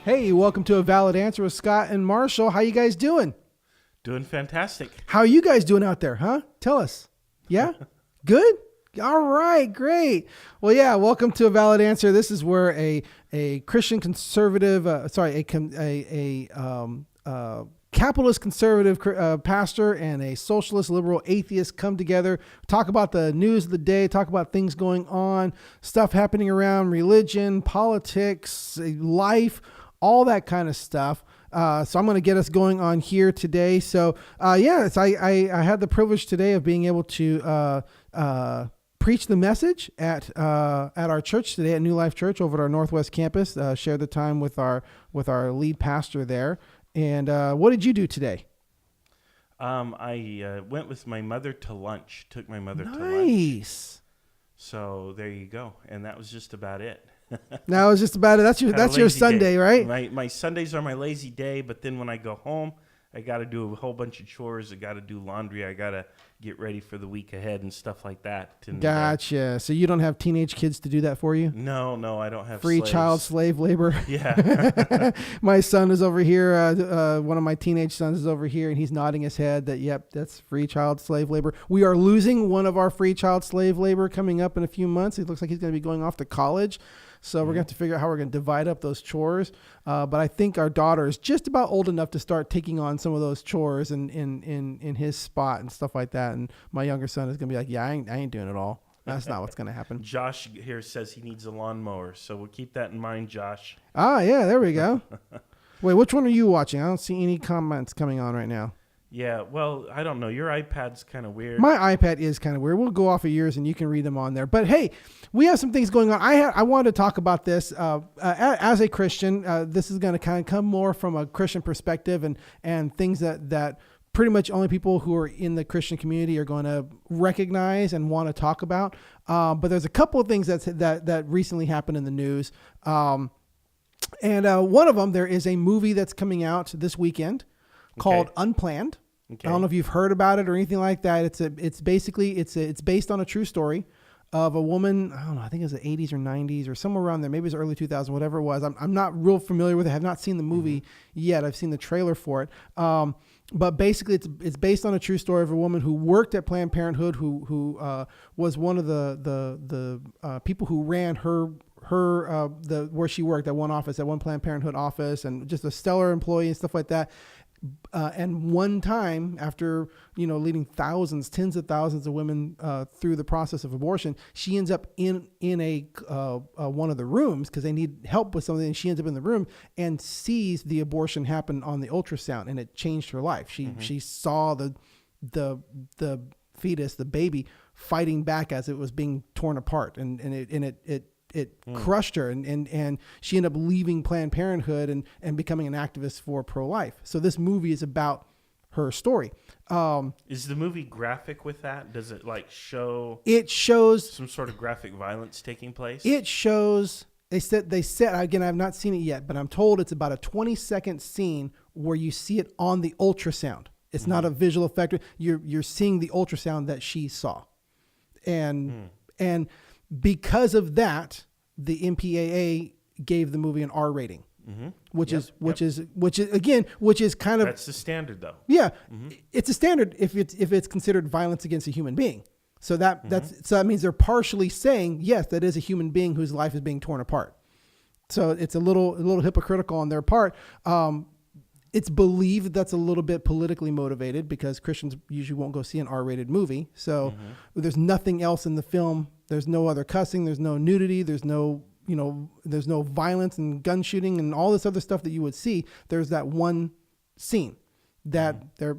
Hey, welcome to A Valid Answer with Scott and Marshall. How you guys doing? Doing fantastic. How are you guys doing out there, huh? Tell us. Yeah? Good? All right, great. Well, yeah, welcome to A Valid Answer. This is where a Christian conservative, capitalist conservative pastor and a socialist liberal atheist come together, talk about the news of the day, talk about things going on, stuff happening around religion, politics, life, all that kind of stuff. So I'm going to get us going on here today. So I had the privilege today of being able to preach the message at our church today at New Life Church over at our Northwest campus. Share the time with our lead pastor there. And what did you do today? I went with my mother to lunch. Took my mother to lunch. Nice. So there you go. And that was just about it. That was just about it. That's your Sunday, day. Right? My Sundays are my lazy day, but then when I go home, I got to do a whole bunch of chores. I got to do laundry. I got to get ready for the week ahead and stuff like that. And, gotcha. So you don't have teenage kids to do that for you? No, I don't have free slaves. Child slave labor. Yeah. My son is over here. One of my teenage sons is over here, and he's nodding his head that, yep, that's free child slave labor. We are losing one of our free child slave labor coming up in a few months. It looks like he's going to be going off to college. So we're going to have to figure out how we're going to divide up those chores. But I think our daughter is just about old enough to start taking on some of those chores in his spot and stuff like that. And my younger son is going to be like, yeah, I ain't doing it all. That's not what's going to happen. Josh here says he needs a lawnmower. So we'll keep that in mind, Josh. Ah, yeah, there we go. Wait, which one are you watching? I don't see any comments coming on right now. Yeah, well, I don't know. Your iPad's kind of weird. My iPad is kind of weird. We'll go off of yours and you can read them on there. But hey, we have some things going on. I wanted to talk about this as a Christian. This is going to kind of come more from a Christian perspective and things that pretty much only people who are in the Christian community are going to recognize and want to talk about. But there's a couple of things that recently happened in the news. And one of them, there is a movie that's coming out this weekend called Unplanned. Okay. I don't know if you've heard about it or anything like that. It's based on a true story of a woman. I don't know. I think it was the 80s or 90s or somewhere around there. Maybe it was early 2000s, whatever it was. I'm not real familiar with it. I have not seen the movie yet. I've seen the trailer for it. But basically it's based on a true story of a woman who worked at Planned Parenthood, who was one of the people who ran where she worked at one office, at one Planned Parenthood office, and just a stellar employee and stuff like that. And one time, after leading tens of thousands of women through the process of abortion, she ends up in a one of the rooms because they need help with something. And she ends up in the room and sees the abortion happen on the ultrasound, and it changed her life. She saw the fetus, the baby, fighting back as it was being torn apart, and it crushed her, and she ended up leaving Planned Parenthood and becoming an activist for pro-life. So this movie is about her story. Is the movie graphic with that? Does it show? It shows some sort of graphic violence taking place. It shows. They said again. I have not seen it yet, but I'm told it's about a 20-second scene where you see it on the ultrasound. It's not a visual effect. You're seeing the ultrasound that she saw, and because of that, the MPAA gave the movie an R rating, which is kind of, that's the standard though. Yeah, it's a standard if it's considered violence against a human being. So that means they're partially saying yes, that is a human being whose life is being torn apart. So it's a little hypocritical on their part. It's believed that's a little bit politically motivated because Christians usually won't go see an R-rated movie. So there's nothing else in the film. There's no other cussing. There's no nudity. There's no violence and gun shooting and all this other stuff that you would see. There's that one scene that they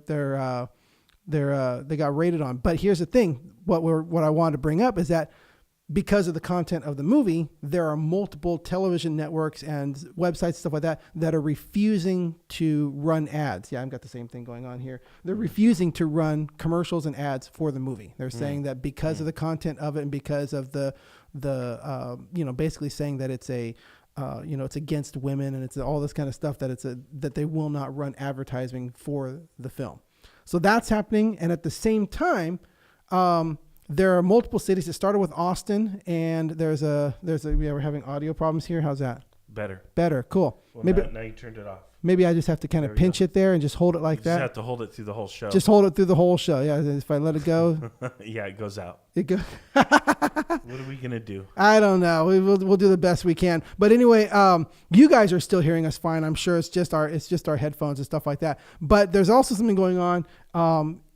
got rated on. But here's the thing. What I wanted to bring up is that because of the content of the movie, there are multiple television networks and websites, stuff like that are refusing to run ads. Yeah, I've got the same thing going on here. They're refusing to run commercials and ads for the movie. They're saying that because of the content of it and because of the basically saying that it's it's against women and it's all this kind of stuff that they will not run advertising for the film. So that's happening. And at the same time, there are multiple cities. It started with Austin, and we're having audio problems here. How's that? Better. Cool. Well, Maybe now you turned it off. maybe I just have to kind of pinch it there and just hold it like You that. just have to hold it through the whole show. Just hold it through the whole show. Yeah. If I let it go, Yeah, it goes out. it goes. What are we gonna do? I don't know. We'll do the best we can. But anyway, you guys are still hearing us fine. I'm sure it's just our headphones and stuff like that. But there's also something going on.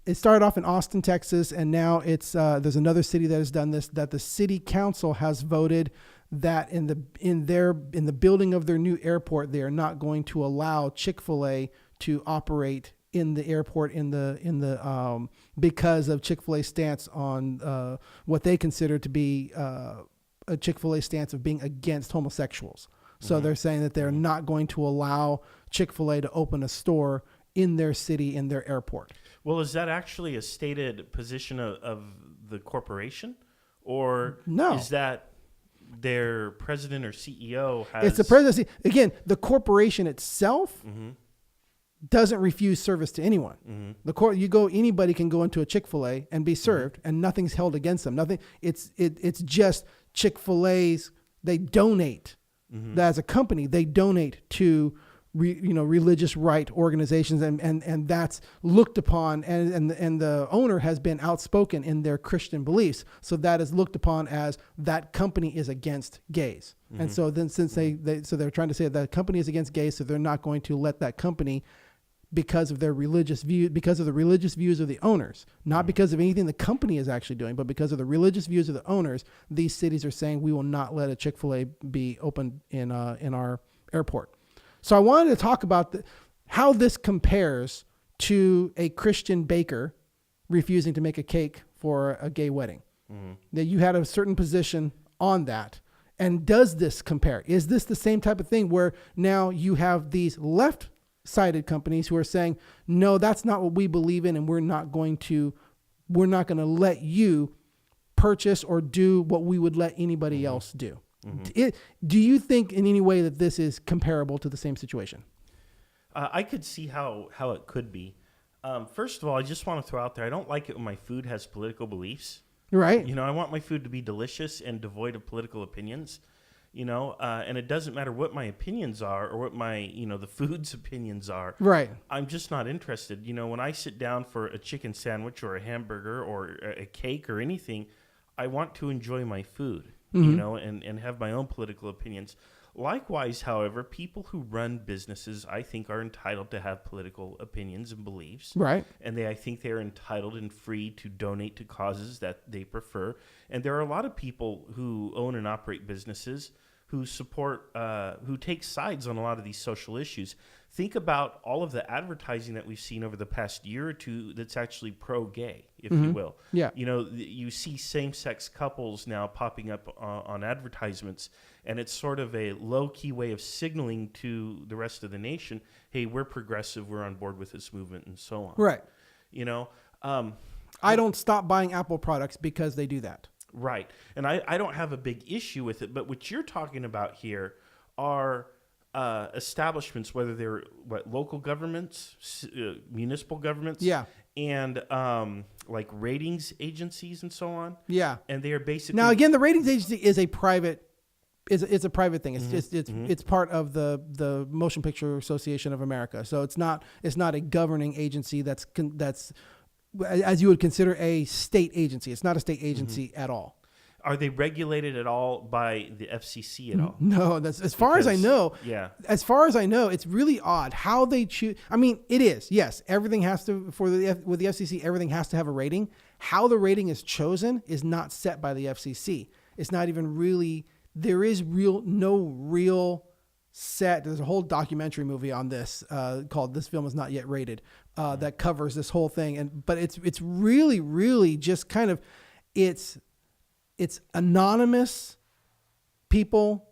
It started off in Austin, Texas, and now it's there's another city that has done this. That the city council has voted that in the building of their new airport, they are not going to allow Chick-fil-A to operate in the airport because of Chick-fil-A's stance on what they consider to be a Chick-fil-A stance of being against homosexuals. So they're saying that they're not going to allow Chick-fil-A to open a store in their city, in their airport. Well, is that actually a stated position of the corporation, or No. is that their president or CEO has? It's the presidency. Again, the corporation itself doesn't refuse service to anyone. Anybody can go into a Chick-fil-A and be served, and nothing's held against them. Nothing. It's just Chick-fil-A's. They donate. As a company, they donate to religious right organizations, and that's looked upon, and the owner has been outspoken in their Christian beliefs. So that is looked upon as that company is against gays. And so then since they're trying to say that company is against gays, so they're not going to let that company because of their religious view, because of the religious views of the owners, not because of anything the company is actually doing, but because of the religious views of the owners. These cities are saying we will not let a Chick-fil-A be open in our airport. So I wanted to talk about how this compares to a Christian baker refusing to make a cake for a gay wedding. That you had a certain position on that. And does this compare? Is this the same type of thing where now you have these left-sided companies who are saying, no, that's not what we believe in, and we're not going to let you purchase or do what we would let anybody else do? Do you think in any way that this is comparable to the same situation? I could see how it could be. First of all, I just want to throw out there, I don't like it when my food has political beliefs. Right. I want my food to be delicious and devoid of political opinions. And it doesn't matter what my opinions are or what my, the food's opinions are. Right. I'm just not interested. When I sit down for a chicken sandwich or a hamburger or a cake or anything, I want to enjoy my food. And have my own political opinions. Likewise, however, people who run businesses, I think, are entitled to have political opinions and beliefs. Right. And I think they're entitled and free to donate to causes that they prefer. And there are a lot of people who own and operate businesses who support, who take sides on a lot of these social issues. Think about all of the advertising that we've seen over the past year or two that's actually pro-gay, if you will. Yeah. You see same-sex couples now popping up on advertisements, and it's sort of a low-key way of signaling to the rest of the nation, hey, we're progressive, we're on board with this movement, and so on. Right. I don't stop buying Apple products because they do that. Right. And I don't have a big issue with it, but what you're talking about here are establishments, whether they're local governments, municipal governments, and like ratings agencies and so on. Yeah. And they are basically... Now, again, the ratings agency is a private... It's a private thing. It's it's part of the Motion Picture Association of America. So it's not a governing agency that's as you would consider a state agency. It's not a state agency at all. Are they regulated at all by the FCC at all? No, that's as far as I know. Yeah. As far as I know, it's really odd how they choose. I mean, it is. Yes, everything has to with the FCC. Everything has to have a rating. How the rating is chosen is not set by the FCC. It's not even really. There is no real set. There's a whole documentary movie on this called "This Film Is Not Yet Rated" that covers this whole thing. But it's really, really just kind of it's anonymous people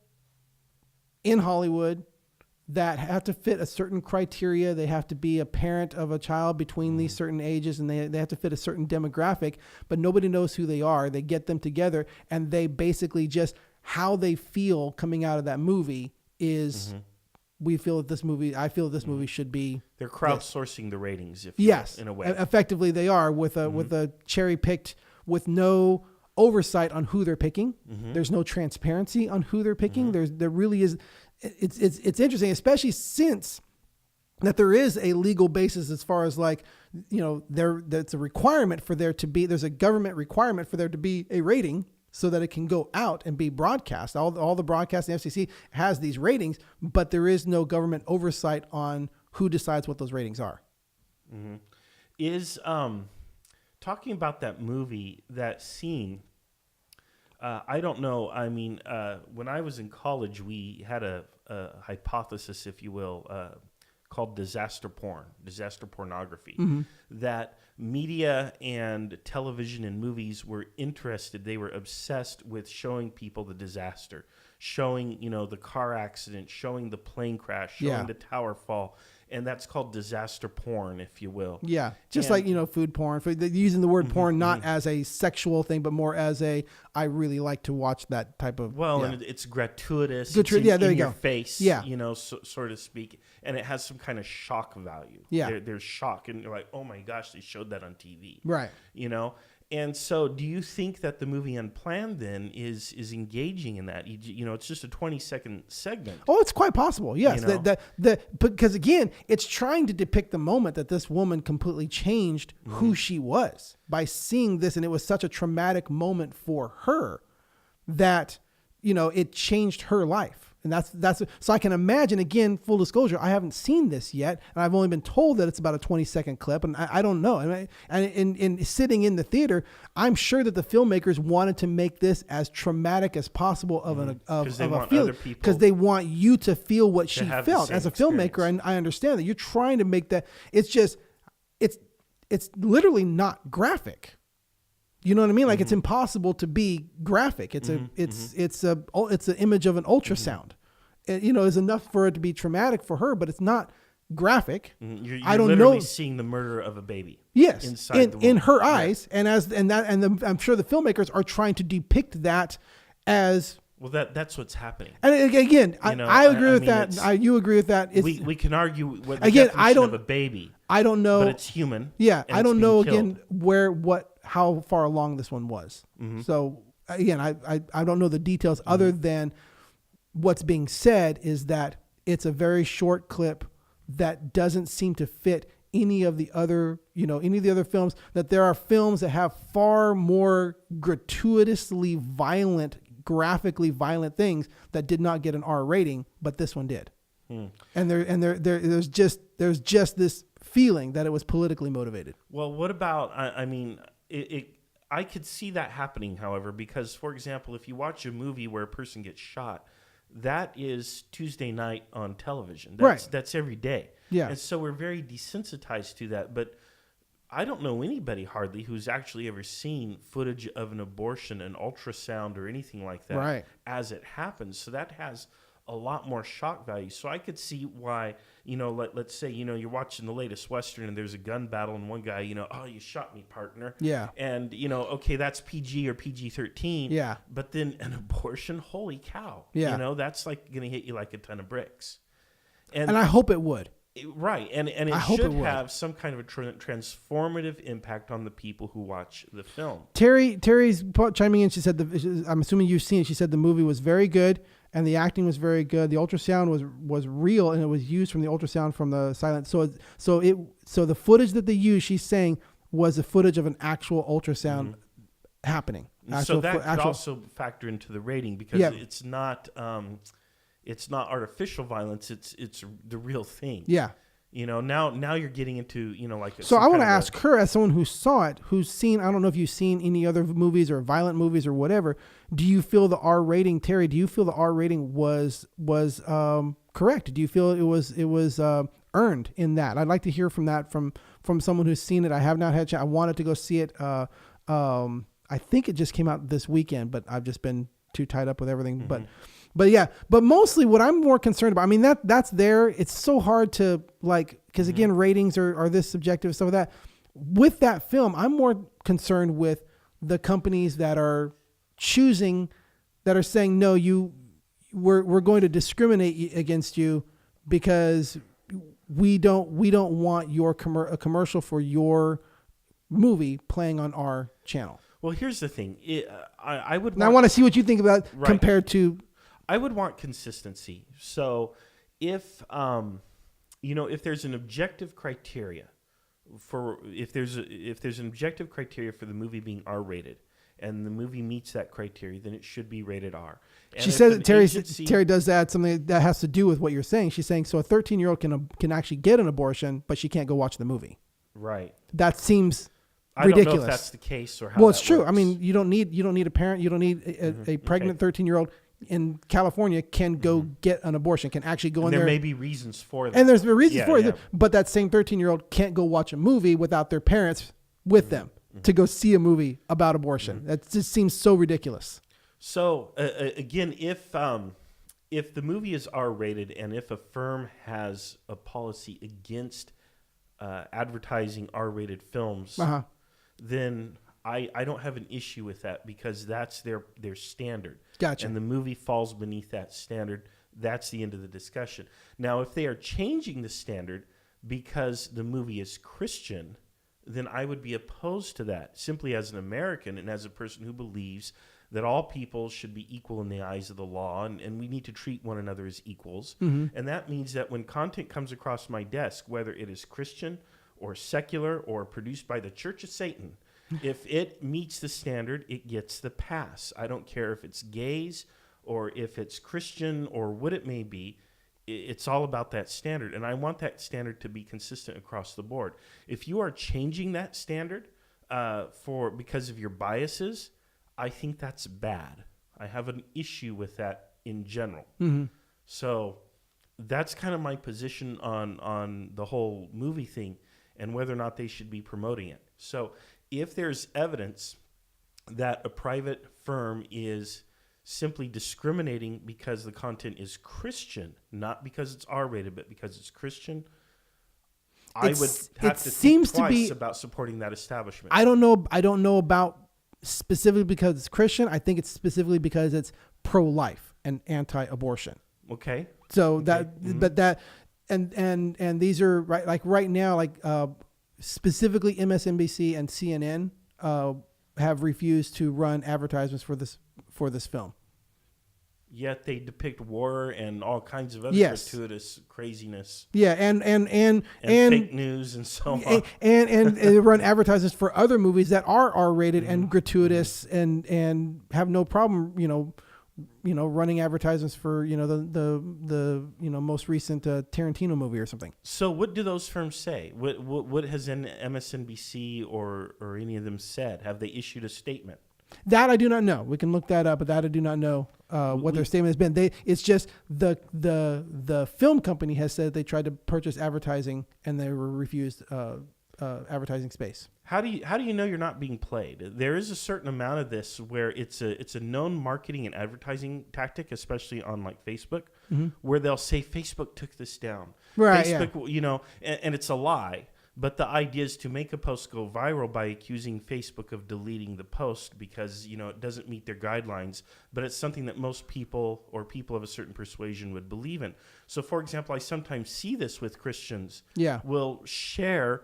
in Hollywood that have to fit a certain criteria. They have to be a parent of a child between these certain ages, and they have to fit a certain demographic, but nobody knows who they are. They get them together, and they basically just how they feel coming out of that movie is I feel this movie should be. They're crowdsourcing the ratings, if you will, in a way. Effectively they are with a cherry picked with no oversight on who they're picking. There's no transparency on who they're picking. There really is. it's interesting, especially since that there is a legal basis as far as like, that's a requirement for there to be, there's a government requirement for there to be a rating so that it can go out and be broadcast. All the broadcasting, FCC has these ratings, but there is no government oversight on who decides what those ratings are. Mm-hmm. Is talking about that movie, that scene, I don't know. I mean, when I was in college, we had a hypothesis, if you will, called disaster pornography, that media and television and movies were interested. They were obsessed with showing people the disaster, showing, the car accident, showing the plane crash, showing the tower fall. And that's called disaster porn, if you will. Yeah, just like, food porn. Using the word porn not as a sexual thing, but more as I really like to watch that type of... Well, and it's gratuitous. It's in your face, so to speak. And it has some kind of shock value. Yeah. There's shock, and you're like, oh my gosh, they showed that on TV. Right. And so do you think that the movie Unplanned then is engaging in that? It's just a 20-second segment. Oh, it's quite possible. Yes. Because again, it's trying to depict the moment that this woman completely changed who she was by seeing this. And it was such a traumatic moment for her that, it changed her life. And that's so I can imagine, again, full disclosure, I haven't seen this yet, and I've only been told that it's about a 20-second clip, and I don't know. And sitting in the theater, I'm sure that the filmmakers wanted to make this as traumatic as possible of a feeling, because they want you to feel what she felt as a filmmaker. And I understand that you're trying to make that. It's just it's literally not graphic. You know what I mean? Like it's impossible to be graphic. It's an image of an ultrasound. It, is enough for it to be traumatic for her, but it's not graphic. You're I don't literally know. Seeing the murder of a baby. Yes, inside in her eyes, and I'm sure the filmmakers are trying to depict that as. Well, that's what's happening. And again, I agree with that. You agree with that. We can argue what the again. definition of a baby. I don't know, but it's human. Yeah, I don't know killed. again how far along this one was. So again, I don't know the details other than what's being said is that it's a very short clip that doesn't seem to fit any of the other films. That there are films that have far more gratuitously violent, graphically violent things that did not get an R rating, but this one did. And there's just this feeling that it was politically motivated. Well, what about, I could see that happening, however, because, for example, if you watch a movie where a person gets shot, that is Tuesday night on television. That's every day. Yeah. And so we're very desensitized to that. But I don't know anybody hardly who's actually ever seen footage of an abortion, an ultrasound, or anything like that as it happens. So that has a lot more shock value. So I could see why, let's say, you're watching the latest Western and there's a gun battle and one guy, oh, you shot me, partner. Yeah. And, okay, that's PG or PG-13. Yeah. But then an abortion, holy cow. Yeah. That's like going to hit you like a ton of bricks. And I hope it would. Right. And it should have some kind of a transformative impact on the people who watch the film. Terry's chiming in. She said, I'm assuming you've seen it. She said the movie was very good and the acting was very good. The ultrasound was real and it was used from the ultrasound from the silent. So the footage that they used, she's saying, was the footage of an actual ultrasound happening. So that could also factor into the rating because it's not artificial violence. It's the real thing. Yeah. Now you're getting into, So I want to ask her, as someone who saw it, who's seen, I don't know if you've seen any other movies or violent movies or whatever. Do you feel the R rating, Terry, do you feel the R rating was correct? Do you feel it was earned in that? I'd like to hear from that from someone who's seen it. I have not had a chance. I wanted to go see it. I think it just came out this weekend, but I've just been too tied up with everything. But mostly what I'm more concerned about, that's there. It's so hard to because again, ratings are this subjective, stuff like that. With that film, I'm more concerned with the companies that are choosing, that are saying, no, we're going to discriminate against you because we don't want a commercial for your movie playing on our channel. Well, here's the thing. I want to see what you think about compared to I would want consistency. So if if there's an objective criteria if there's an objective criteria for the movie being R-rated, and the movie meets that criteria, then it should be rated R. And she says that Terry does that, something that has to do with what you're saying. She's saying, so a 13-year-old can actually get an abortion, but she can't go watch the movie. Right. That seems I ridiculous. don't know if that's the case or how. Well, it's that true. works. I mean, you don't need a parent. You don't need a pregnant 13-year-old in California can go get an abortion, can actually go in there. There may be reasons for that. And there's reasons for it. Yeah. But that same 13-year-old can't go watch a movie without their parents with them to go see a movie about abortion. That just seems so ridiculous. So again, if the movie is R-rated and if a firm has a policy against advertising R-rated films, then I don't have an issue with that, because that's their standard. Gotcha. And the movie falls beneath that standard. That's the end of the discussion. Now, if they are changing the standard because the movie is Christian, then I would be opposed to that, simply as an American and as a person who believes that all people should be equal in the eyes of the law, and we need to treat one another as equals. And that means that when content comes across my desk, whether it is Christian or secular or produced by the Church of Satan, if it meets the standard, it gets the pass. I don't care if it's gays or if it's Christian or what it may be. It's all about that standard, and I want that standard to be consistent across the board. If you are changing that standard because of your biases, I think that's bad. I have an issue with that in general. So that's kind of my position on the whole movie thing and whether or not they should be promoting it. So if there's evidence that a private firm is simply discriminating because the content is Christian, not because it's R-rated, but because it's Christian, I would have to think twice about supporting that establishment. I don't know about specifically because it's Christian. I think it's specifically because it's pro-life and anti-abortion. Okay. So but that, and these are right now, specifically MSNBC and CNN have refused to run advertisements for this film. Yet they depict war and all kinds of other gratuitous craziness. Yeah, and fake news and so on. And they run advertisements for other movies that are R-rated and gratuitous and have no problem, running advertisements for the most recent Tarantino movie or something. So what do those firms say? What has MSNBC or any of them said? Have they issued a statement? That I do not know. We can look that up, but that I do not know what their statement has been. It's just the film company has said they tried to purchase advertising and they were refused advertising space. How do you know you're not being played? There is a certain amount of this where it's a known marketing and advertising tactic, especially on Facebook, where they'll say Facebook took this down. Right. Facebook, and it's a lie. But the idea is to make a post go viral by accusing Facebook of deleting the post because, it doesn't meet their guidelines, but it's something that most people or people of a certain persuasion would believe in. So, for example, I sometimes see this with Christians. Yeah. Will share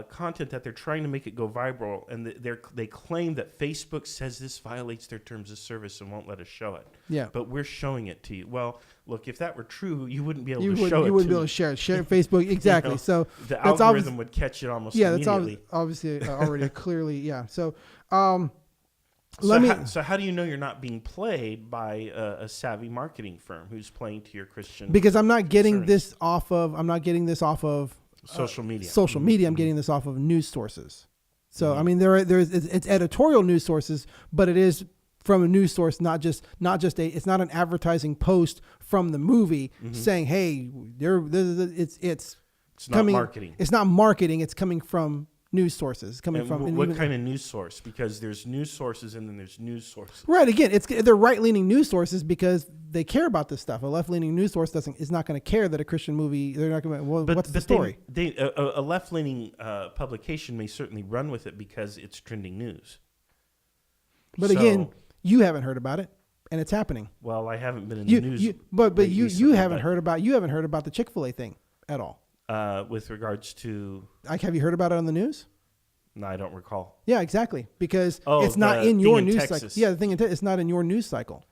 content that they're trying to make it go viral, and they claim that Facebook says this violates their terms of service and won't let us show it. Yeah. But we're showing it to you. Well, look, if that were true, you wouldn't be able to show it. You wouldn't be able to share it. Share Facebook, exactly. So the algorithm would catch it almost immediately. That's obviously already clearly, yeah. So so how do you know you're not being played by a savvy marketing firm who's playing to your Christian? Because I'm not getting concerns? this off of social media. Social media. I'm getting this off of news sources. So I mean, it's editorial news sources, but it is from a news source, it's not an advertising post from the movie saying, hey, it's not marketing. It's not marketing. It's coming from news sources. What kind of news source? Because there's news sources and then there's news sources. Right. Again, they're right-leaning news sources because they care about this stuff. A left-leaning news source is not going to care that a Christian movie. They're not going to. What's the story? A left-leaning publication may certainly run with it because it's trending news. But again, you haven't heard about it, and it's happening. Well, I haven't been in the news. But you haven't heard about the Chick-fil-A thing at all. With regards to, have you heard about it on the news? No, I don't recall. Yeah, exactly. Because it's not in your news cycle. Texas. Yeah, the thing it's not in your news cycle.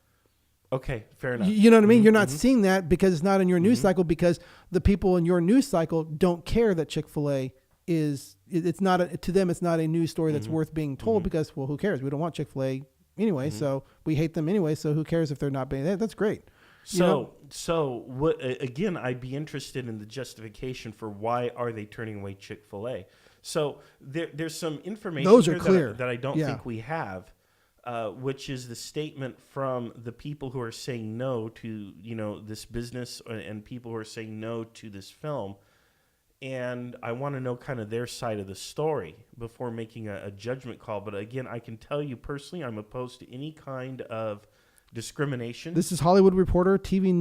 Okay, fair enough. You know what I mean? You're not seeing that because it's not in your news cycle, because the people in your news cycle don't care that Chick-fil-A it's not to them. It's not a news story that's worth being told because, well, who cares? We don't want Chick-fil-A anyway. So we hate them anyway. So who cares if they're not being, that's great. So what, again, I'd be interested in the justification for why are they turning away Chick-fil-A? So there's some information Those are here clear. that I don't think we have, which is the statement from the people who are saying no to, this business and people who are saying no to this film. And I want to know kind of their side of the story before making a judgment call. But again, I can tell you personally, I'm opposed to any kind of discrimination. This is Hollywood Reporter. TV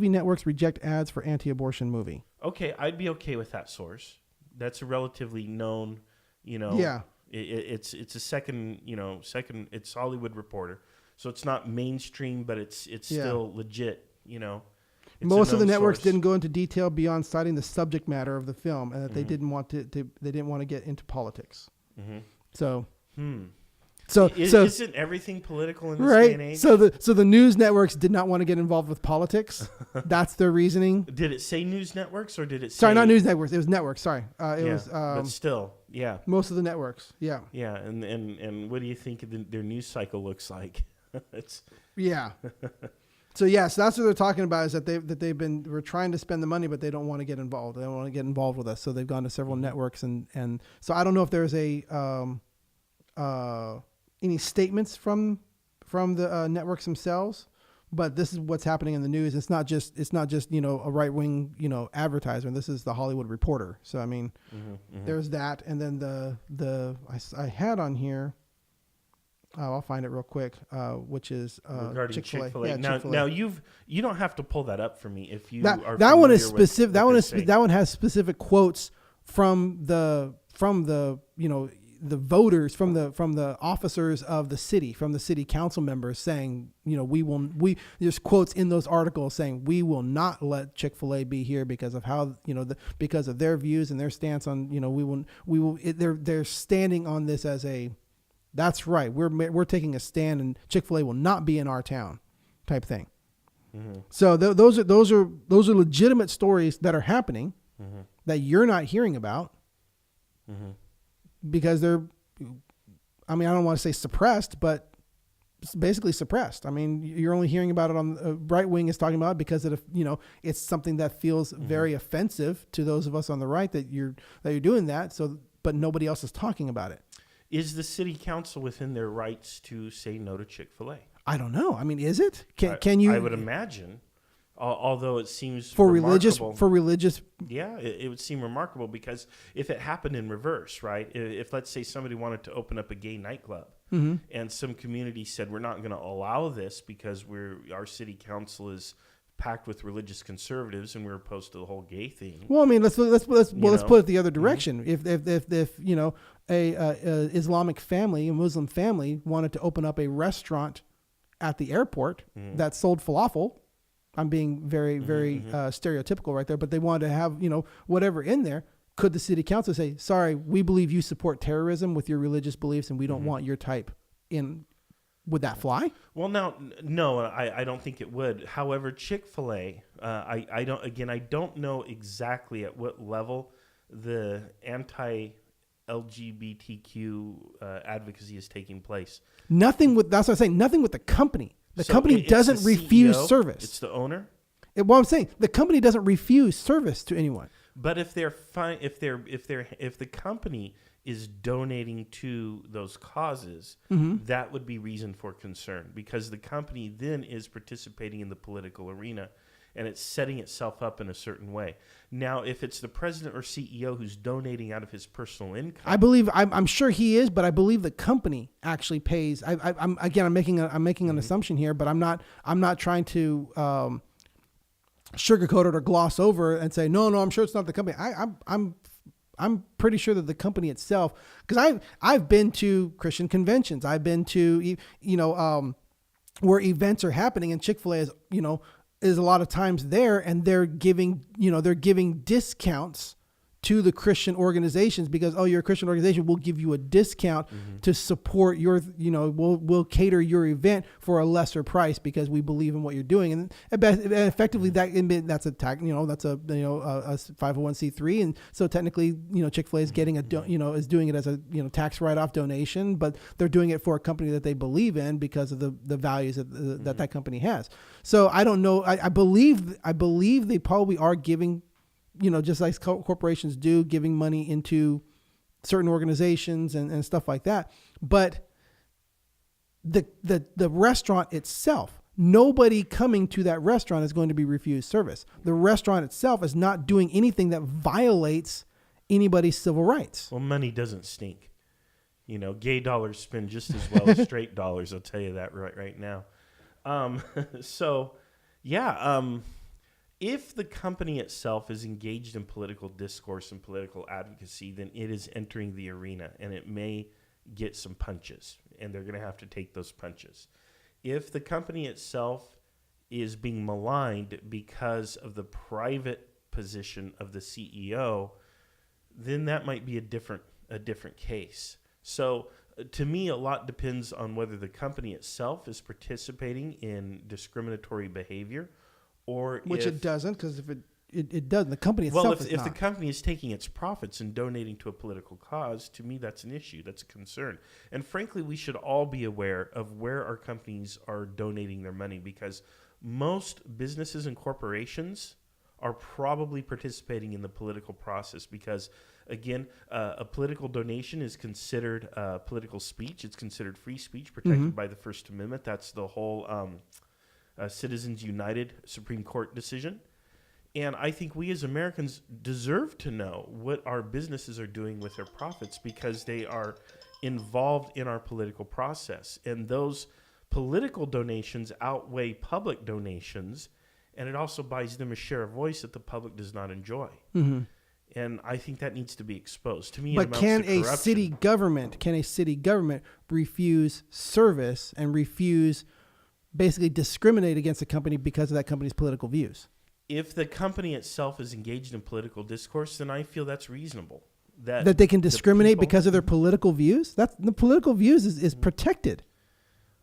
networks reject ads for anti-abortion movie. Okay, I'd be okay with that source. That's a relatively known, Yeah. It's a second, it's Hollywood Reporter. So it's not mainstream, but it's still legit, Most of the networks didn't go into detail beyond citing the subject matter of the film, and that they didn't want to get into politics. So, isn't everything political in this day and age? So the news networks did not want to get involved with politics. That's their reasoning. Did it say news networks or did it say? Sorry, not news networks. It was networks. Sorry, was. But still, yeah. Most of the networks, yeah. Yeah, and what do you think their news cycle looks like? Yeah. So that's what they're talking about, is that we're trying to spend the money, but they don't want to get involved. They don't want to get involved with us. So they've gone to several networks, and so I don't know if there's any statements from the networks themselves, but this is what's happening in the news. It's not just a right wing advertisement. This is the Hollywood Reporter. So I mean, there's that, and then I had on here. I'll find it real quick. Which is regarding Chick-fil-A. Yeah, Chick-fil-A. Now you don't have to pull that up for me if you are. That one is specific. That one has specific quotes from the the voters, from the officers of the city, from the city council members saying, there's quotes in those articles saying we will not let Chick-fil-A be here because of how, because of their views and their stance on, they're standing on this as that's right. We're taking a stand, and Chick-fil-A will not be in our town, type thing. So those are legitimate stories that are happening that you're not hearing about. Because they're, I don't want to say suppressed, but it's basically suppressed. You're only hearing about it on the right wing is talking about it because it's something that feels very offensive to those of us on the right that you're doing that. So, but nobody else is talking about it. Is the city council within their rights to say no to Chick-fil-A? I don't know. Is it? Can you? I would imagine. Although it seems for remarkable. religious. Yeah, it would seem remarkable because if it happened in reverse, right? If let's say somebody wanted to open up a gay nightclub and some community said we're not going to allow this because our city council is packed with religious conservatives and we're opposed to the whole gay thing. Well, let's put it the other direction. If a Islamic family, a Muslim family wanted to open up a restaurant at the airport that sold falafel. I'm being very, very stereotypical right there, but they wanted to have, whatever in there. Could the city council say, sorry, we believe you support terrorism with your religious beliefs and we don't want your type in? Would that fly? Well, no, I don't think it would. However, Chick-fil-A, I don't know exactly at what level the anti-LGBTQ advocacy is taking place. That's what I'm saying. Nothing with the company. The company doesn't refuse service. It's the owner. What I'm saying, the company doesn't refuse service to anyone. But if the company is donating to those causes, that would be reason for concern because the company then is participating in the political arena and it's setting itself up in a certain way. Now, if it's the president or CEO who's donating out of his personal income, I'm sure he is, but I believe the company actually pays. I'm making an assumption here, but I'm not trying to sugarcoat it or gloss over and say no. I'm sure it's not the company. I'm pretty sure that the company itself, because I've been to Christian conventions, I've been to where events are happening, and Chick-fil-A is a lot of times there, and they're giving discounts to the Christian organizations because, you're a Christian organization, we'll give you a discount to support your, we'll cater your event for a lesser price because we believe in what you're doing. And effectively that's a tax, that's a 501c3. And so technically, Chick-fil-A is getting is doing it as a, tax write-off donation, but they're doing it for a company that they believe in because of the values that company has. So I don't know. I believe they probably are giving, just like corporations do, giving money into certain organizations and stuff like that. But the restaurant itself, nobody coming to that restaurant is going to be refused service. The restaurant itself is not doing anything that violates anybody's civil rights. Well, money doesn't stink. Gay dollars spend just as well as straight dollars. I'll tell you that right now. If the company itself is engaged in political discourse and political advocacy, then it is entering the arena and it may get some punches, and they're going to have to take those punches. If the company itself is being maligned because of the private position of the CEO, then that might be a different case. So to me, a lot depends on whether the company itself is participating in discriminatory behavior, which it doesn't, because if it doesn't, the company itself is not. If the company is taking its profits and donating to a political cause, to me that's an issue, that's a concern. And frankly, we should all be aware of where our companies are donating their money, because most businesses and corporations are probably participating in the political process because, again, a political donation is considered political speech. It's considered free speech protected by the First Amendment. That's the whole Citizens United Supreme Court decision. And I think we as Americans deserve to know what our businesses are doing with their profits because they are involved in our political process. And those political donations outweigh public donations, and it also buys them a share of voice that the public does not enjoy. And I think that needs to be exposed. To me, but can a city government refuse service and refuse basically discriminate against a company because of that company's political views? If the company itself is engaged in political discourse, then I feel that's reasonable. That they can discriminate because of their political views? The political views is protected.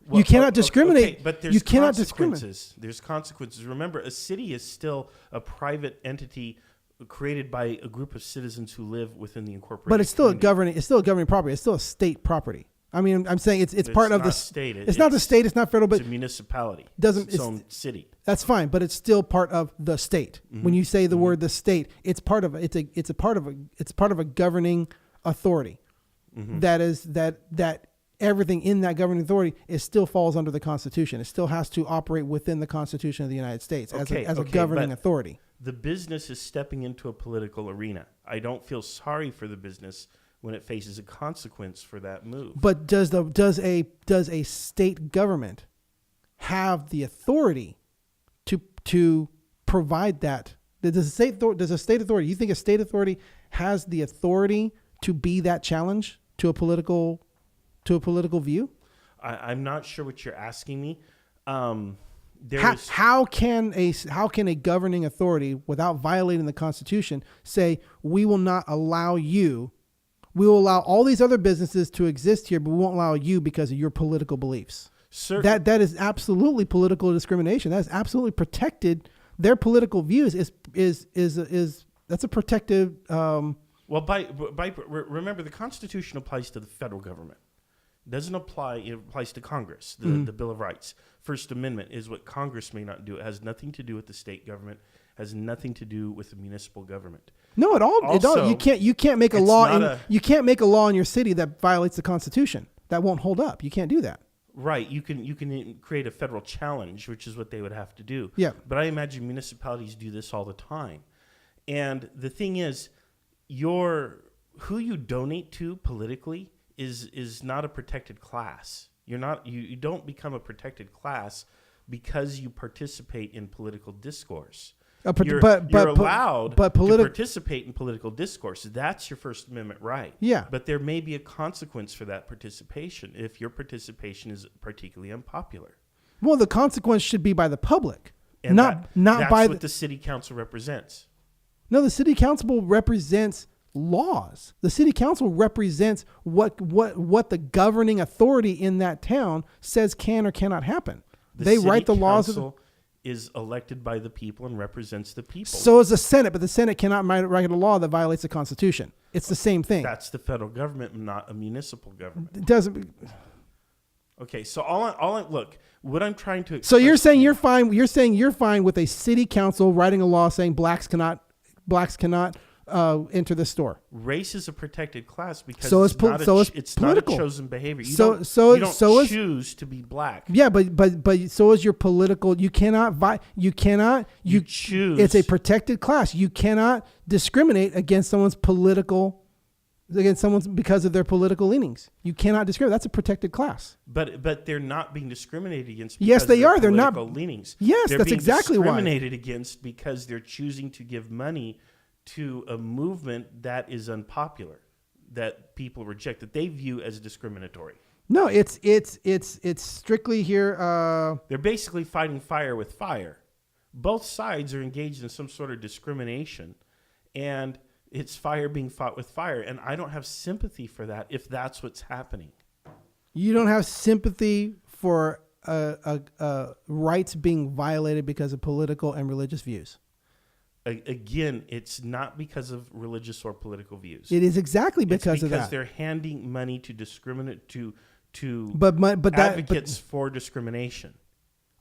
Well, you cannot discriminate. Okay, but there's consequences. There's consequences. Remember, a city is still a private entity created by a group of citizens who live within the incorporated But it's still community. It's still a governing property. It's still a state property. I mean, I'm saying it's part of the state. It's not the state. It's not federal, but it's a municipality. It's its own city. That's fine, but it's still part of the state. When you say the word the state, it's part of it's part of a governing authority. That everything in that governing authority still falls under the Constitution. It still has to operate within the Constitution of the United States as a governing authority. The business is stepping into a political arena. I don't feel sorry for the business when it faces a consequence for that move. But does a state government have the authority to provide that? Does a state authority? You think a state authority has the authority to be that challenge to a political view? I'm not sure what you're asking me. How can a governing authority, without violating the Constitution, say we will not allow you? We will allow all these other businesses to exist here, but we won't allow you because of your political beliefs. That is absolutely political discrimination. That is absolutely protected. Their political views is that's a protected. Well, remember, the Constitution applies to the federal government. It doesn't apply. It applies to Congress. The Bill of Rights, First Amendment is what Congress may not do. It has nothing to do with the state government. Has nothing to do with the municipal government. No, at all. Also, you can't make a law. You can't make a law in your city that violates the Constitution. That won't hold up. You can't do that. Right. You can create a federal challenge, which is what they would have to do. Yeah. But I imagine municipalities do this all the time. And the thing is, who you donate to politically is not a protected class. You don't become a protected class because you participate in political discourse. You're allowed to participate in political discourse. That's your First Amendment right. Yeah. But there may be a consequence for that participation if your participation is particularly unpopular. Well, the consequence should be by the public, and not that's by what the city council represents. No, the city council represents laws. The city council represents what the governing authority in that town says can or cannot happen. They write the laws. The city council is elected by the people and represents the people. So is the Senate, but the Senate cannot write a law that violates the Constitution. It's the same thing. That's the federal government, not a municipal government. It doesn't. Okay, so look, what I'm trying to. So you're saying you're fine. You're saying you're fine with a city council writing a law saying blacks cannot enter the store. Race is a protected class because it's political. not a chosen behavior. You don't choose to be black. Yeah, but so is your political. You cannot. You choose. It's a protected class. You cannot discriminate against someone's because of their political leanings. You cannot discriminate. That's a protected class. But they're not being discriminated against. Yes, they are. They're not political leanings. Yes, they're that's being exactly why. Discriminated against because they're choosing to give money to a movement that is unpopular, that people reject, that they view as discriminatory. No, it's strictly here. They're basically fighting fire with fire. Both sides are engaged in some sort of discrimination, and it's fire being fought with fire. And I don't have sympathy for that if that's what's happening. You don't have sympathy for rights being violated because of political and religious views. Again, it's not because of religious or political views. It is exactly because of that. Because they're handing money to advocates for discrimination.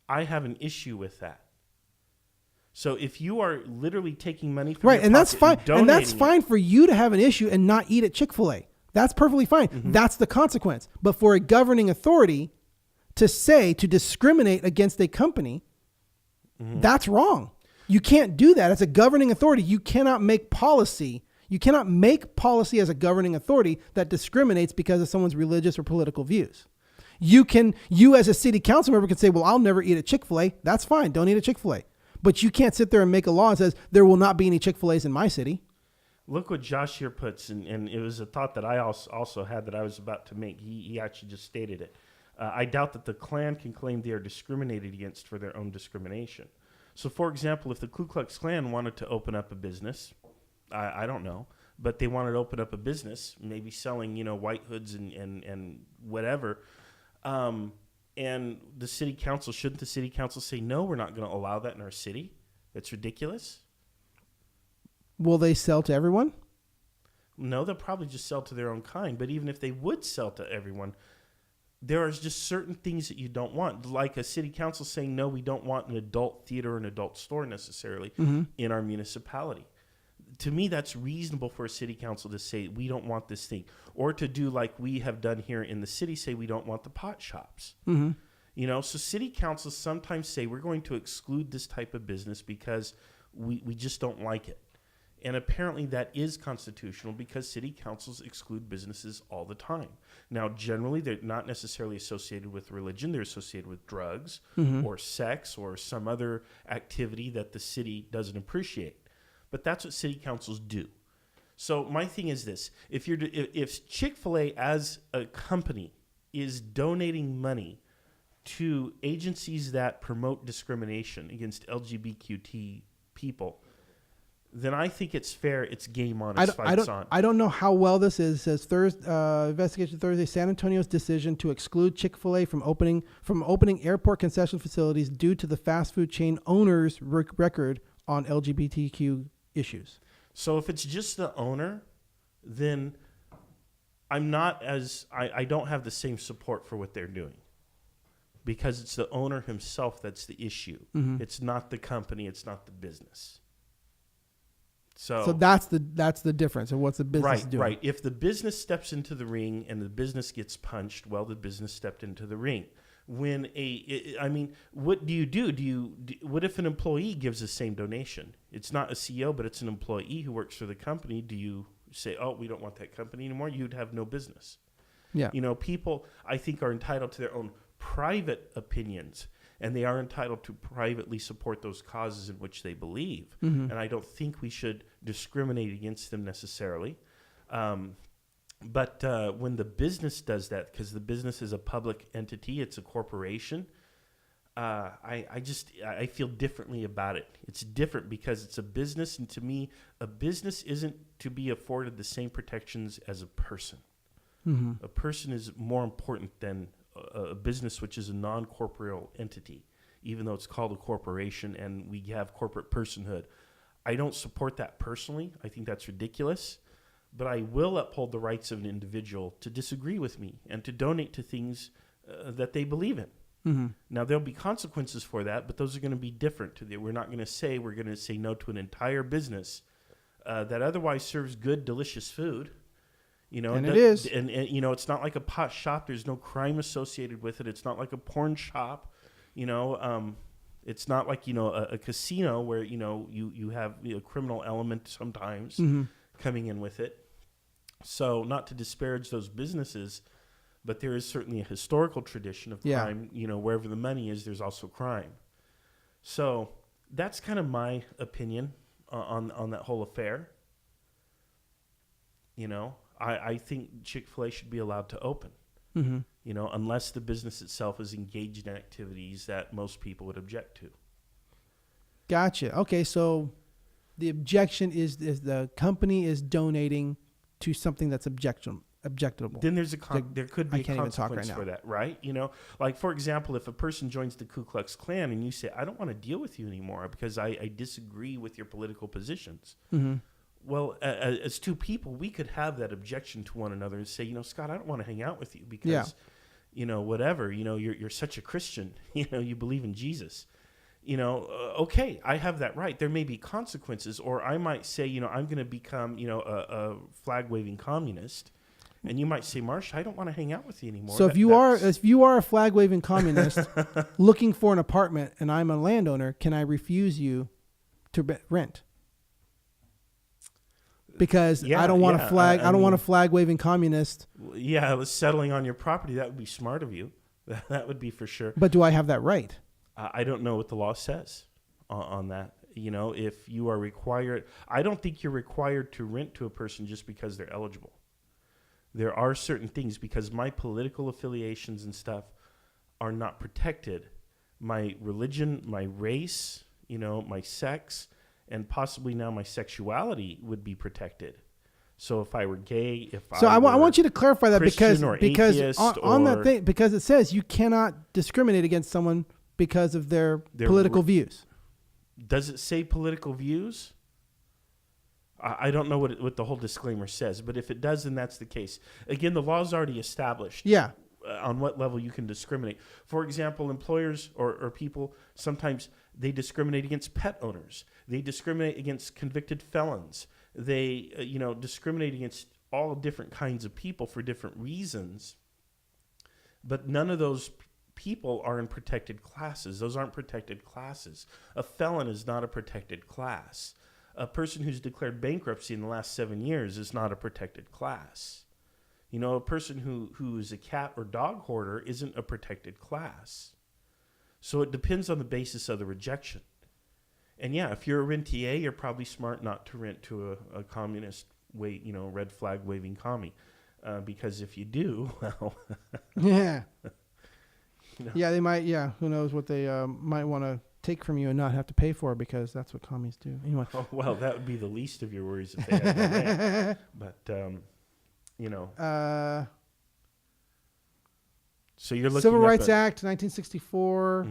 I have an issue with that. So if you are literally taking money from your and that's fine, and that's fine it, for you to have an issue and not eat at Chick-fil-A. That's perfectly fine. Mm-hmm. That's the consequence. But for a governing authority to discriminate against a company, mm-hmm. that's wrong. You can't do that as a governing authority. You cannot make policy. You cannot make policy as a governing authority that discriminates because of someone's religious or political views. You as a city council member can say, well, I'll never eat at Chick-fil-A. That's fine. Don't eat at Chick-fil-A. But you can't sit there and make a law that says there will not be any Chick-fil-A's in my city. Look what Josh here puts, and it was a thought that I also had that I was about to make. He actually just stated it. I doubt that the Klan can claim they are discriminated against for their own discrimination. So, for example, if the Ku Klux Klan wanted to open up a business, I don't know, but they wanted to open up a business, maybe selling, white hoods and whatever, and the city council, shouldn't the city council say, no, we're not going to allow that in our city? That's ridiculous. Will they sell to everyone? No, they'll probably just sell to their own kind. But even if they would sell to everyone, there are just certain things that you don't want, like a city council saying, no, we don't want an adult theater or an adult store necessarily mm-hmm. in our municipality. To me, that's reasonable for a city council to say, we don't want this thing. Or to do like we have done here in the city, say we don't want the pot shops. Mm-hmm. So city councils sometimes say, we're going to exclude this type of business because we just don't like it. And apparently that is constitutional because city councils exclude businesses all the time. Now, generally, they're not necessarily associated with religion. They're associated with drugs mm-hmm. or sex or some other activity that the city doesn't appreciate. But that's what city councils do. So my thing is this. If Chick-fil-A as a company is donating money to agencies that promote discrimination against LGBTQ people, then I think it's fair. It's game on. I don't know how well this is. It says investigation Thursday, San Antonio's decision to exclude Chick-fil-A from opening airport concession facilities due to the fast food chain owner's record on LGBTQ issues. So if it's just the owner, then I don't have the same support for what they're doing. Because it's the owner himself that's the issue. Mm-hmm. It's not the company. It's not the business. So that's the difference. And what's the business doing? Right. If the business steps into the ring and the business gets punched, well, the business stepped into the ring. What do you do? What if an employee gives the same donation? It's not a CEO, but it's an employee who works for the company. Do you say, oh, we don't want that company anymore? You'd have no business. Yeah. People, I think, are entitled to their own private opinions, and they are entitled to privately support those causes in which they believe. Mm-hmm. And I don't think we should discriminate against them necessarily. But when the business does that, because the business is a public entity, it's a corporation, I feel differently about it. It's different because it's a business, and to me, a business isn't to be afforded the same protections as a person. Mm-hmm. A person is more important than a business, which is a non-corporeal entity, even though it's called a corporation and we have corporate personhood. I don't support that personally. I think that's ridiculous. But I will uphold the rights of an individual to disagree with me and to donate to things that they believe in. Mm-hmm. Now, there'll be consequences for that, but those are going to be different. We're not going to say we're going to say no to an entire business that otherwise serves good, delicious food. You know, and it is. And, you know, it's not like a pot shop. There's no crime associated with it. It's not like a porn shop. You know, it's not like, you know, a casino where, you know, you have a criminal element sometimes Mm-hmm. coming in with it. So not to disparage those businesses, but there is certainly a historical tradition of crime. You know, wherever the money is, there's also crime. So that's kind of my opinion on that whole affair. You know, I think Chick-fil-A should be allowed to open, Mm-hmm. you know, unless the business itself is engaged in activities that most people would object to. Gotcha. Okay, so the objection is the company is donating to something that's objectable. Then there's there could be I a can't even talk consequence right for now. that, right? You know, like, for example, if a person joins the Ku Klux Klan and you say, I don't want to deal with you anymore because I disagree with your political positions. Mm-hmm. Well, as two people, we could have that objection to one another and say, you know, Scott, I don't want to hang out with you because, you know, whatever, you know, you're such a Christian, you know, you believe in Jesus. You know, okay, I have that right. There may be consequences, or I might say, you know, I'm going to become, you know, a flag-waving communist. And you might say, Marsh, I don't want to hang out with you anymore. So if you are a flag waving communist looking for an apartment and I'm a landowner, can I refuse you to rent? Because I don't want a flag. I don't want a flag waving communist. Yeah, settling on your property, that would be smart of you. That would be for sure. But do I have that right? I don't know what the law says on that. You know, if you are required, I don't think you're required to rent to a person just because they're eligible. There are certain things, because my political affiliations and stuff are not protected. My religion, my race, you know, my sex, and possibly now my sexuality would be protected. So if I were gay, I want you to clarify that Christian because on that thing, because it says you cannot discriminate against someone because of their political views. Does it say political views? I don't know what the whole disclaimer says, but if it does, then that's the case. Again, the law is already established. Yeah. On what level you can discriminate. For example, employers or people, sometimes they discriminate against pet owners. They discriminate against convicted felons. They, discriminate against all different kinds of people for different reasons. But none of those people are in protected classes. Those aren't protected classes. A felon is not a protected class. A person who's declared bankruptcy in the last 7 years is not a protected class. You know, a person who is a cat or dog hoarder isn't a protected class. So it depends on the basis of the rejection. And yeah, if you're a rentier, you're probably smart not to rent to a communist, red flag waving commie. Because if you do, well... Yeah. Yeah, they might, who knows what they might want to take from you and not have to pay for, because that's what commies do. Anyway. Oh, well, that would be the least of your worries if they had that. But, so you're looking Civil Rights Act, 1964.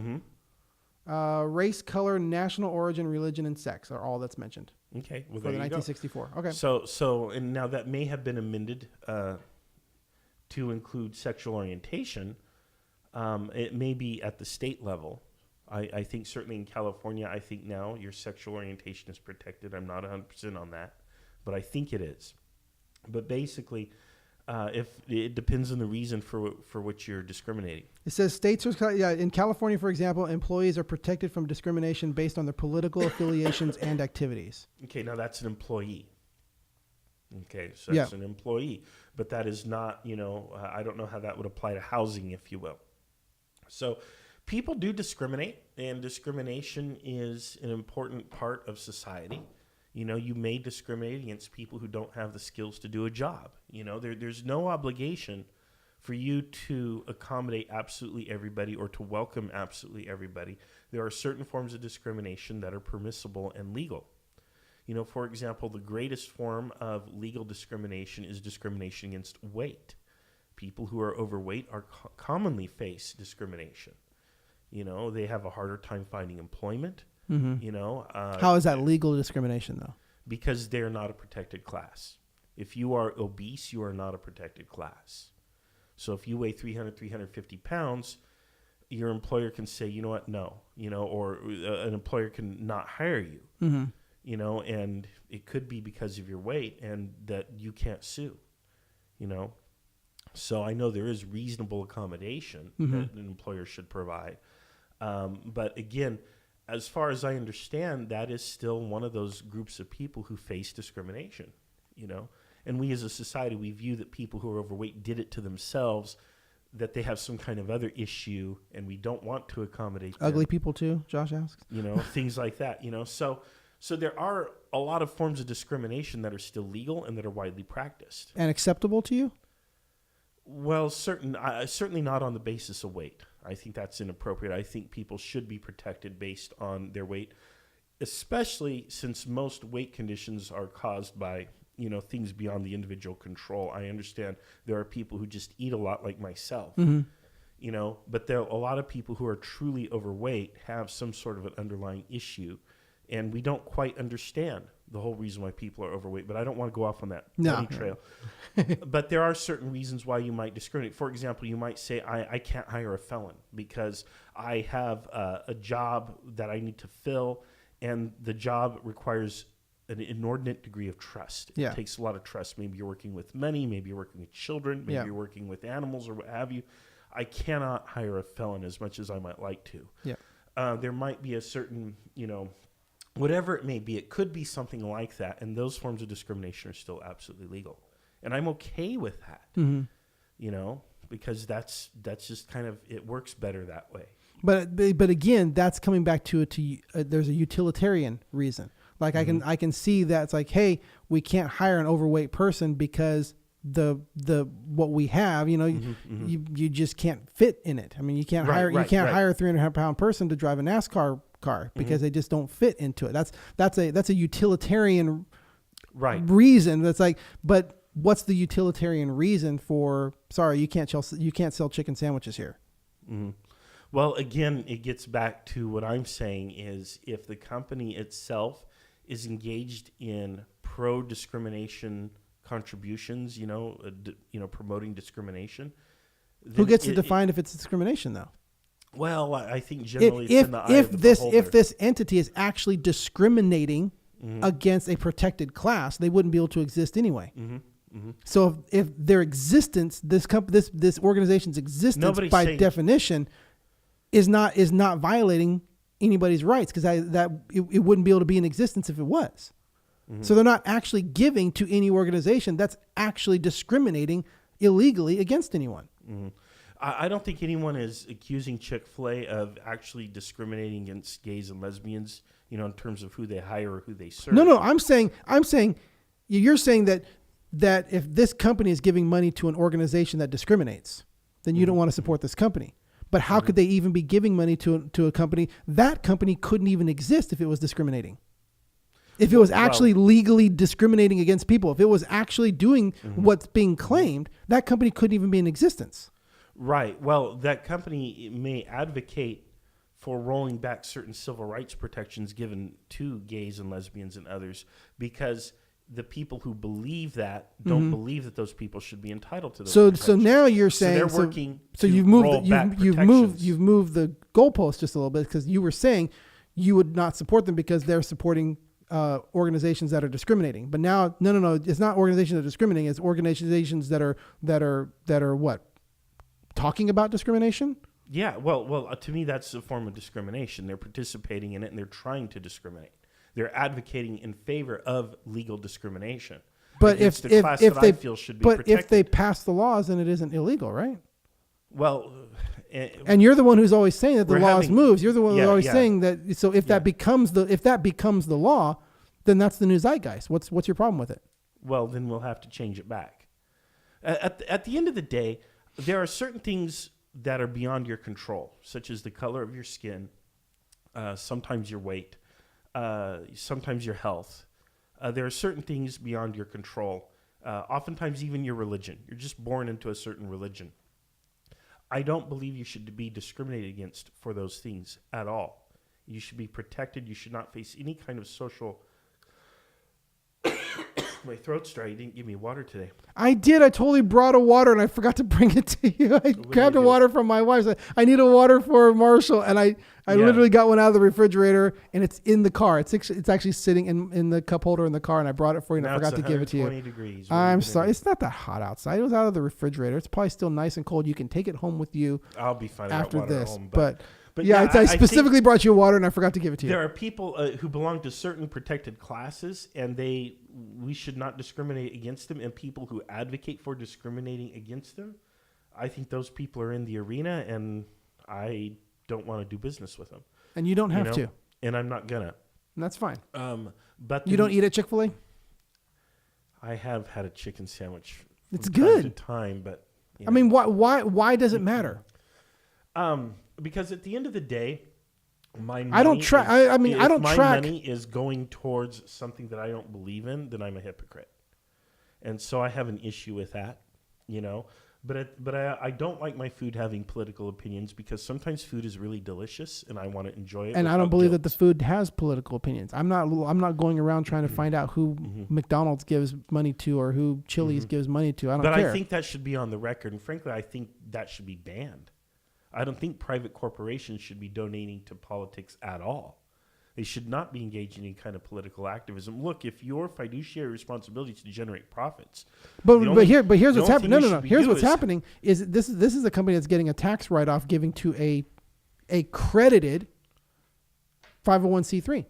Mm-hmm. Race, color, national origin, religion, and sex are all that's mentioned. Okay. Well, for the 1964. Go. Okay. So, and now that may have been amended to include sexual orientation. It may be at the state level. I think certainly in California, I think now your sexual orientation is protected. I'm not 100% on that, but I think it is. But basically, if it depends on the reason for which you're discriminating. It says states are, in California, for example, employees are protected from discrimination based on their political affiliations and activities. Okay, now that's an employee. Okay, so that's an employee, but that is not, I don't know how that would apply to housing, if you will. So people do discriminate, and discrimination is an important part of society. You may discriminate against people who don't have the skills to do a job. There's no obligation For you to accommodate absolutely everybody or to welcome absolutely everybody, there are certain forms of discrimination that are permissible and legal. For example, the greatest form of legal discrimination is discrimination against weight. People who are overweight are commonly face discrimination. They have a harder time finding employment. How is that legal discrimination, though? Because they're not a protected class. If you are obese, you are not a protected class. So if you weigh 350 pounds, your employer can say, you know what, no, or an employer can not hire you, and it could be because of your weight and that you can't sue, So I know there is reasonable accommodation that an employer should provide. But again, as far as I understand, that is still one of those groups of people who face discrimination, And we as a society, we view that people who are overweight did it to themselves, that they have some kind of other issue, and we don't want to accommodate them. Ugly people too, Josh asks. Things like that, So there are a lot of forms of discrimination that are still legal and that are widely practiced. And acceptable to you? Well, certainly not on the basis of weight. I think that's inappropriate. I think people should be protected based on their weight, especially since most weight conditions are caused by things beyond the individual control. I understand there are people who just eat a lot like myself, but there are a lot of people who are truly overweight have some sort of an underlying issue, and we don't quite understand the whole reason why people are overweight, but I don't want to go off on that trail. But there are certain reasons why you might discriminate. For example, you might say, I can't hire a felon because I have a job that I need to fill, and the job requires an inordinate degree of trust. It takes a lot of trust. Maybe you're working with money, maybe you're working with children, maybe you're working with animals or what have you. I cannot hire a felon as much as I might like to. There might be a certain, whatever it may be, it could be something like that, and those forms of discrimination are still absolutely legal. And I'm okay with that, because that's just kind of, it works better that way. But again, that's coming back to there's a utilitarian reason. Like I can see that it's like, hey, we can't hire an overweight person because the what we have, you just can't fit in it. I mean, you can't hire a 300-pound person to drive a NASCAR car because they just don't fit into it. That's a utilitarian reason. That's like, but what's the utilitarian reason for? Sorry, you can't sell chicken sandwiches here. Well, again, it gets back to what I'm saying is if the company itself is engaged in pro-discrimination contributions, promoting discrimination. Who gets to define if it's discrimination, though? Well, I think generally it's in the eye of the beholder. If this entity is actually discriminating against a protected class, they wouldn't be able to exist anyway. So if their existence, this organization's existence by definition is not violating anybody's rights, because it wouldn't be able to be in existence if it was. So they're not actually giving to any organization that's actually discriminating illegally against anyone. I don't think anyone is accusing Chick-fil-A of actually discriminating against gays and lesbians, in terms of who they hire or who they serve. No, I'm saying you're saying that if this company is giving money to an organization that discriminates, then you don't want to support this company. But how could they even be giving money to a company? That company couldn't even exist if it was discriminating. If it was actually legally discriminating against people, if it was actually doing what's being claimed, that company couldn't even be in existence. Right. Well, that company may advocate for rolling back certain civil rights protections given to gays and lesbians and others, because the people who believe that don't believe that those people should be entitled to those protections. So now you're saying, so they're working you've moved the goalpost just a little bit, because you were saying you would not support them because they're supporting organizations that are discriminating. But now, no, it's not organizations that are discriminating. It's organizations that are what? Talking about discrimination? Yeah. Well, to me, that's a form of discrimination. They're participating in it and they're trying to discriminate. They're advocating in favor of legal discrimination. But if they pass the laws, then it isn't illegal, right? Well, and you're the one who's always saying that the laws moves. You're the one who's always saying that. So if that becomes the law, then that's the new zeitgeist. What's your problem with it? Well, then we'll have to change it back. At the end of the day, There are certain things that are beyond your control, such as the color of your skin, sometimes your weight, sometimes your health. There are certain things beyond your control, oftentimes even your religion. You're just born into a certain religion. I don't believe you should be discriminated against for those things at all. You should be protected. You should not face any kind of social... My throat's dry. You didn't give me water today. I did. I totally brought a water and I forgot to bring it to you. I grabbed a water from my wife. I need a water for Marshall. And I literally got one out of the refrigerator and it's in the car. It's actually sitting in the cup holder in the car and I brought it for you and I forgot to give it to you. 120 degrees. I'm sorry. It's not that hot outside. It was out of the refrigerator. It's probably still nice and cold. You can take it home with you. I'll be fine after water this. at home, But I specifically brought you water and I forgot to give it to you. There are people who belong to certain protected classes and we should not discriminate against them, and people who advocate for discriminating against them, I think those people are in the arena and I don't want to do business with them. And you don't have to. And I'm not gonna. And that's fine. But you don't eat at Chick-fil-A? I have had a chicken sandwich. It's good. Time to time, but I mean, why does it matter? Because at the end of the day, my money I don't track. I don't my track. money is going towards something that I don't believe in, then I'm a hypocrite, and so I have an issue with that, But I don't like my food having political opinions because sometimes food is really delicious and I want to enjoy it. And I don't believe that the food has political opinions. I'm not going around trying to find out who McDonald's gives money to or who Chili's gives money to. I don't care. But I think that should be on the record, and frankly, I think that should be banned. I don't think private corporations should be donating to politics at all. They should not be engaging in kind of political activism. Look, if your fiduciary responsibility is to generate profits, but here's what's happening. No. Here's what's happening is this is a company that's getting a tax write-off giving to a credited 501c3.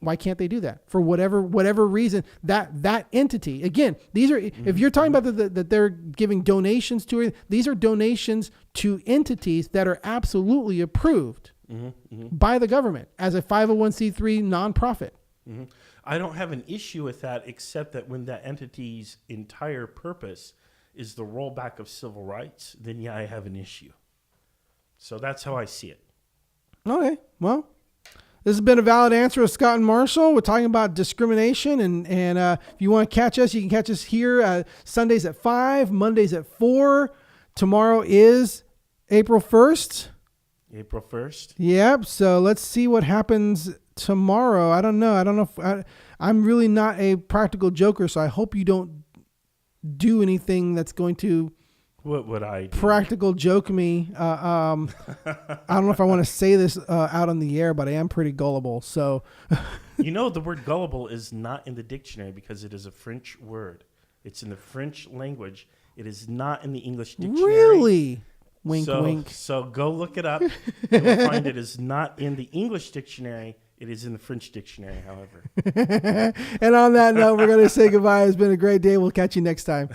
Why can't they do that? For whatever reason, that entity, again, these are, if you're talking about that they're giving donations to it, these are donations to entities that are absolutely approved by the government as a 501c3 nonprofit. I don't have an issue with that, except that when that entity's entire purpose is the rollback of civil rights, then yeah, I have an issue. So that's how I see it. Okay, well, this has been a valid answer with Scott and Marshall. We're talking about discrimination, and if you want to catch us, you can catch us here Sundays at 5, Mondays at 4. Tomorrow is April 1st. April 1st? Yep, so let's see what happens tomorrow. I don't know if I'm really not a practical joker, so I hope you don't do anything that's going to... What would I do? Practical joke me. I don't know if I want to say this out on the air, but I am pretty gullible. So, the word gullible is not in the dictionary because it is a French word. It's in the French language. It is not in the English dictionary. Really? Wink, wink. So go look it up. You'll find it is not in the English dictionary. It is in the French dictionary, however. And on that note, we're going to say goodbye. It's been a great day. We'll catch you next time.